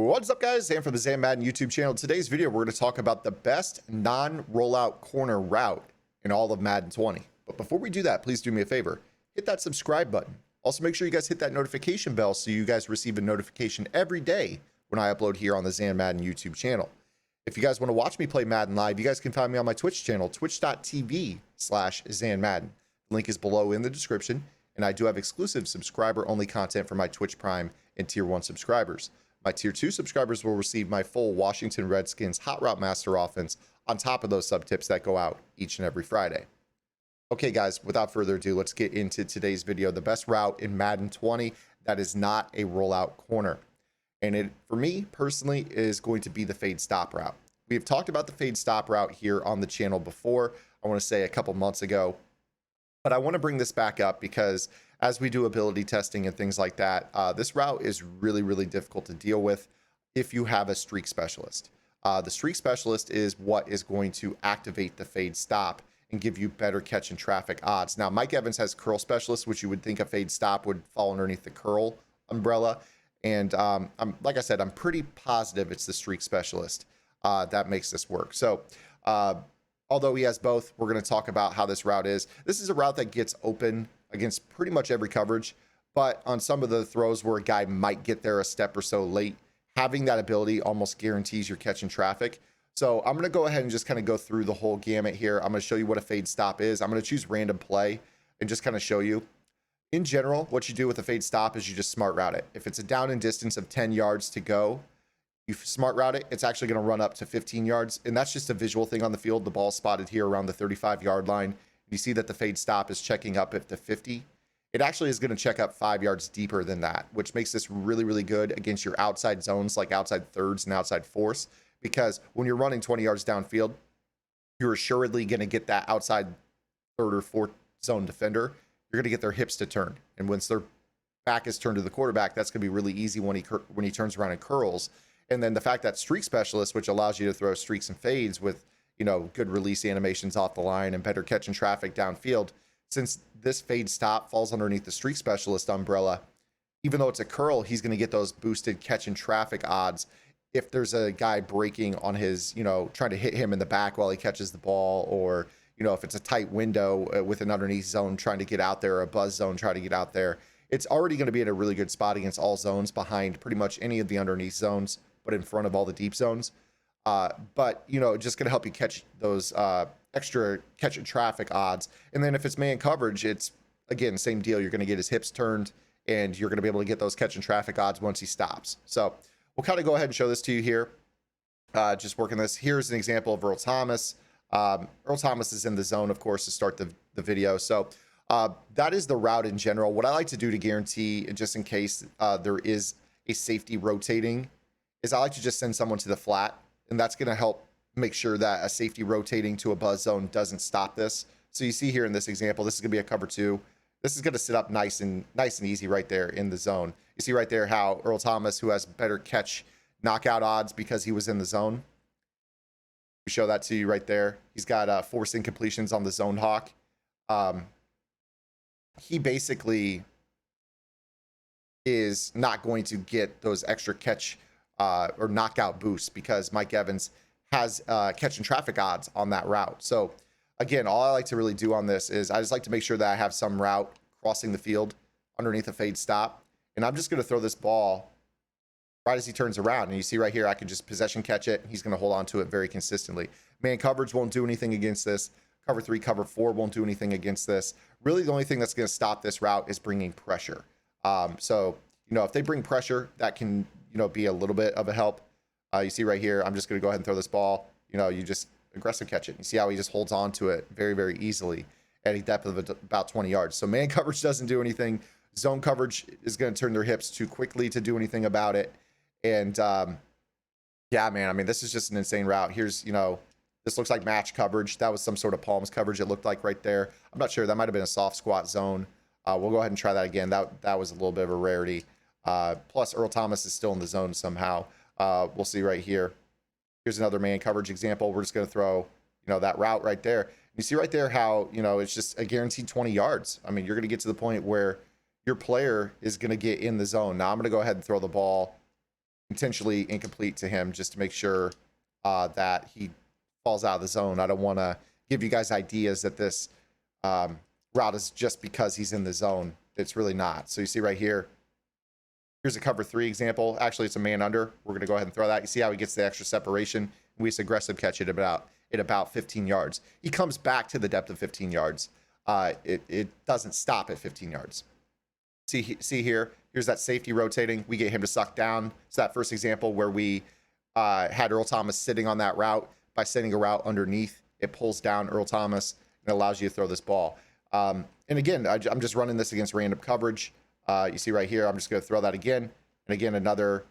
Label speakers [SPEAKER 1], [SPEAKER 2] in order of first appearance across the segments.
[SPEAKER 1] What's up, guys? Sam from the Madden YouTube channel. Today's video, we're going to talk about the best non-rollout corner route in all of Madden 20. But before we do that, please do me a favor. Hit that subscribe button. Also, make sure you guys hit that notification bell so you guys receive a notification every day when I upload here on the Madden YouTube channel. If you guys want to watch me play Madden live, you guys can find me on my Twitch channel, twitch.tv/ZanMadden. The link is below in the description, and I do have exclusive subscriber-only content for my Twitch Prime and Tier 1 subscribers. My Tier 2 subscribers will receive my full Washington Redskins Hot Route Master offense on top of those sub-tips that go out each and every Friday. Okay, guys, without further ado, let's get into today's video. The best route in Madden 20 that is not a rollout corner. And it, for me, personally, is going to be the fade stop route. We've talked about the fade stop route here on the channel before, I want to say a couple months ago. But I want to bring this back up because as we do ability testing and things like that, this route is really difficult to deal with if you have a streak specialist. The streak specialist is what is going to activate the fade stop and give you better catch and traffic odds. Now, Mike Evans has curl specialist, which you would think a fade stop would fall underneath the curl umbrella. And like I said, I'm pretty positive it's the streak specialist that makes this work. So although he has both, we're going to talk about how this route is. This is a route that gets open against pretty much every coverage, but on some of the throws where a guy might get there a step or so late, having that ability almost guarantees you're catching traffic. So I'm going to go ahead and just kind of go through the whole gamut here. I'm going to show you what a fade stop is. I'm going to choose random play and just kind of show you. In general, what you do with a fade stop is you just smart route it. If it's a down and distance of 10 yards to go, you smart route it, it's actually going to run up to 15 yards. And that's just a visual thing on the field. The ball spotted here around the 35-yard line. You see that the fade stop is checking up at the 50. It actually is going to check up 5 yards deeper than that, which makes this really good against your outside zones, like outside thirds and outside fourths. Because when you're running 20 yards downfield, you're assuredly going to get that outside third or fourth zone defender. You're going to get their hips to turn. And once their back is turned to the quarterback, that's going to be really easy when he turns around and curls. And then the fact that streak specialist, which allows you to throw streaks and fades with, you know, good release animations off the line and better catch and traffic downfield, since this fade stop falls underneath the streak specialist umbrella, even though it's a curl, he's going to get those boosted catch and traffic odds if there's a guy breaking on his, you know, trying to hit him in the back while he catches the ball, or, you know, if it's a tight window with an underneath zone trying to get out there, or a buzz zone trying to get out there. It's already going to be in a really good spot against all zones, behind pretty much any of the underneath zones, but in front of all the deep zones. But, you know, just going to help you catch those extra catch and traffic odds. And then if it's man coverage, it's, again, same deal. You're going to get his hips turned, and you're going to be able to get those catch and traffic odds once he stops. So we'll kind of go ahead and show this to you here. Just working this. Here's an example of Earl Thomas. Earl Thomas is in the zone, of course, to start the video. So that is the route in general. What I like to do to guarantee, just in case there is a safety rotating, is I like to just send someone to the flat, and that's going to help make sure that a safety rotating to a buzz zone doesn't stop this. So you see here in this example, this is going to be a cover 2. This is going to sit up nice and easy right there in the zone. You see right there how Earl Thomas, who has better catch knockout odds because he was in the zone. We show that to you right there. He's got forced incompletions on the zone hawk. He basically is not going to get those extra catch or knockout boosts because Mike Evans has catch and traffic odds on that route. So again, all I like to really do on this is I just like to make sure that I have some route crossing the field underneath a fade stop. And I'm just going to throw this ball right as he turns around. And you see right here, I can just possession catch it. He's going to hold on to it very consistently. Man coverage won't do anything against this. Cover 3, cover 4 won't do anything against this. Really, the only thing that's going to stop this route is bringing pressure. So, you know, if they bring pressure, that can, you know, be a little bit of a help. You see right here, I'm just going to go ahead and throw this ball. You know, you just aggressive catch it. You see how he just holds on to it very easily at a depth of about 20 yards. So man coverage doesn't do anything. Zone coverage is going to turn their hips too quickly to do anything about it. And yeah, man, I mean, this is just an insane route. Here's, you know, this looks like match coverage. That was some sort of palms coverage it looked like right there. I'm not sure. That might have been a soft squat zone. We'll go ahead and try that again. That was a little bit of a rarity. Plus, Earl Thomas is still in the zone somehow. We'll see right here. Here's another man coverage example. We're just going to throw, you know, that route right there. You see right there how, you know, it's just a guaranteed 20 yards. I mean, you're going to get to the point where your player is going to get in the zone. Now I'm going to go ahead and throw the ball intentionally incomplete to him just to make sure that he falls out of the zone. I don't want to give you guys ideas that this route is just because he's in the zone. It's really not. So you see right here, here's a cover 3 example. Actually, it's a man under. We're going to go ahead and throw that. You see how he gets the extra separation? We just aggressive catch it about 15 yards. He comes back to the depth of 15 yards. It doesn't stop at 15 yards. See here, here's that safety rotating. We get him to suck down. So that first example where we had Earl Thomas sitting on that route. By sending a route underneath, it pulls down Earl Thomas and allows you to throw this ball. And again, I'm just running this against random coverage. You see right here, I'm just going to throw that again. And again, another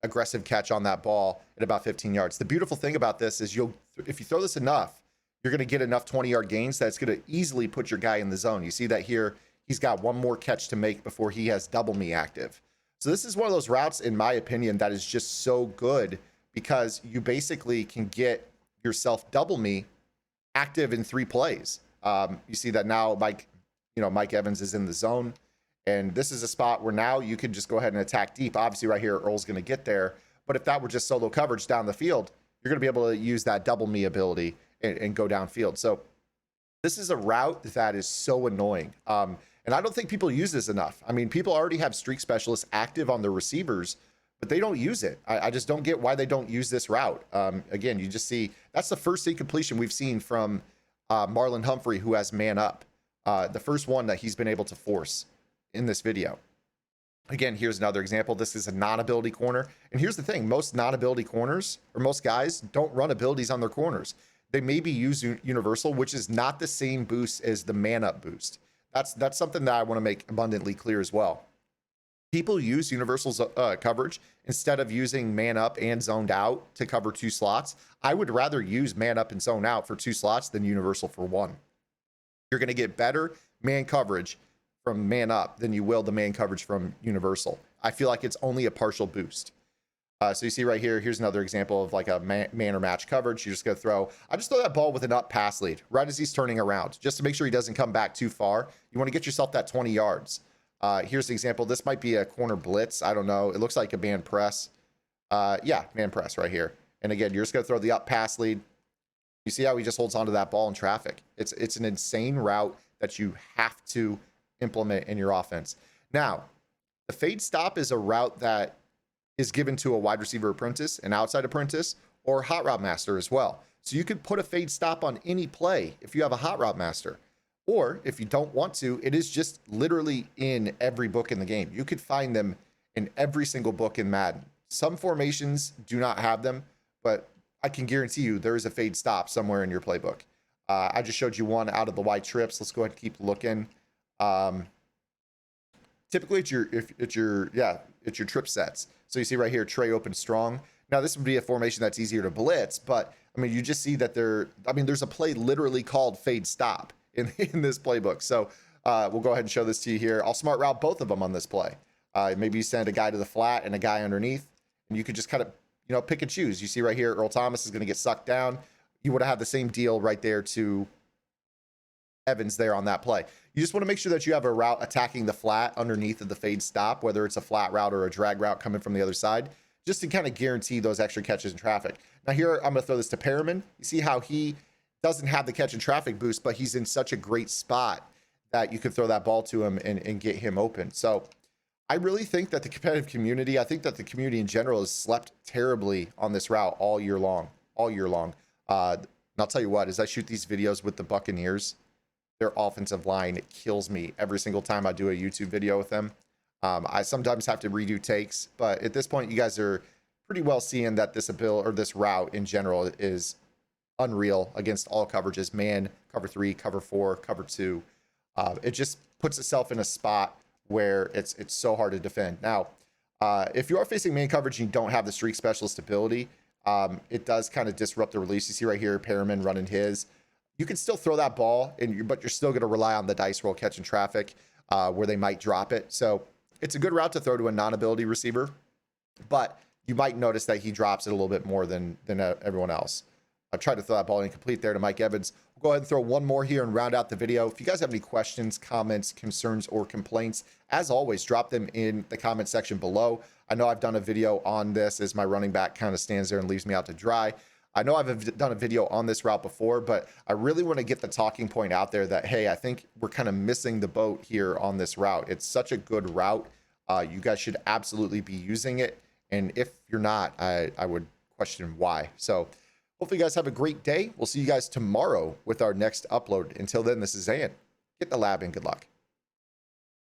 [SPEAKER 1] aggressive catch on that ball at about 15 yards. The beautiful thing about this is if you throw this enough, you're going to get enough 20-yard gains that's going to easily put your guy in the zone. You see that here, he's got one more catch to make before he has double me active. So this is one of those routes, in my opinion, that is just so good because you basically can get yourself double me active in 3 plays. You see that now Mike Evans is in the zone, and this is a spot where now you can just go ahead and attack deep. Obviously right here, Earl's going to get there, but if that were just solo coverage down the field, you're going to be able to use that double me ability and go downfield. So this is a route that is so annoying. And I don't think people use this enough. I mean, people already have streak specialists active on their receivers, but they don't use it. I just don't get why they don't use this route. Again, you just see that's the first incompletion we've seen from Marlon Humphrey, who has man up. The first one that he's been able to force in this video. Again, here's another example. This is a non-ability corner. And here's the thing. Most non-ability corners, or most guys, don't run abilities on their corners. They maybe use universal, which is not the same boost as the man-up boost. That's something that I want to make abundantly clear as well. People use universal coverage instead of using man up and zoned out to cover 2 slots. I would rather use man up and zone out for 2 slots than universal for 1. You're going to get better man coverage from man up than you will the man coverage from universal. I feel like it's only a partial boost. So you see right here, here's another example of like a man or match coverage. You're just going to I just throw that ball with an up pass lead right as he's turning around, just to make sure he doesn't come back too far. You want to get yourself that 20 yards. Here's the example. This might be a corner blitz. I don't know. It looks like a man press. Yeah, man press right here. And again, you're just going to throw the up pass lead. You see how he just holds onto that ball in traffic. It's an insane route that you have to implement in your offense. Now, the fade stop is a route that is given to a wide receiver apprentice, an outside apprentice, or hot route master as well. So you could put a fade stop on any play if you have a hot route master. Or if you don't want to, it is just literally in every book in the game. You could find them in every single book in Madden. Some formations do not have them, but I can guarantee you there is a fade stop somewhere in your playbook. I just showed you one out of the white trips. Let's go ahead and keep looking. Typically it's your trip sets. So you see right here, Trey open strong. Now this would be a formation that's easier to blitz, but I mean, you just see that there's a play literally called fade stop in this playbook. So we'll go ahead and show this to you here. I'll smart route both of them on this play. Maybe you send a guy to the flat and a guy underneath, and you could just kind of, pick and choose. You see right here, Earl Thomas is going to get sucked down. You would have had the same deal right there to Evans there on that play. You just want to make sure that you have a route attacking the flat underneath of the fade stop, whether it's a flat route or a drag route coming from the other side, just to kind of guarantee those extra catches in traffic. Now here, I'm going to throw this to Perriman. You see how he doesn't have the catch and traffic boost, but he's in such a great spot that you could throw that ball to him and get him open. So I really think that the competitive community, I think that the community in general has slept terribly on this route all year long. And I'll tell you what, as I shoot these videos with the Buccaneers, their offensive line, it kills me every single time I do a YouTube video with them. I sometimes have to redo takes, but at this point, you guys are pretty well seeing that this route in general is unreal against all coverages: man, cover 3, cover 4, cover 2. It just puts itself in a spot where it's so hard to defend. Now, if you are facing man coverage and you don't have the streak specialist ability, it does kind of disrupt the release. You see right here, Perriman running his. You can still throw that ball, but you're still going to rely on the dice roll catching traffic where they might drop it. So it's a good route to throw to a non-ability receiver, but you might notice that he drops it a little bit more than everyone else. I tried to throw that ball incomplete there to Mike Evans. We'll go ahead and throw one more here and round out the video. If you guys have any questions, comments, concerns, or complaints, as always, drop them in the comment section below. I know I've done a video on this as my running back kind of stands there and leaves me out to dry. I know I've done a video on this route before, but I really want to get the talking point out there that, hey, I think we're kind of missing the boat here on this route. It's such a good route. You guys should absolutely be using it. And if you're not, I would question why. So hopefully you guys have a great day. We'll see you guys tomorrow with our next upload. Until then, this is Zan. Get the lab and good luck.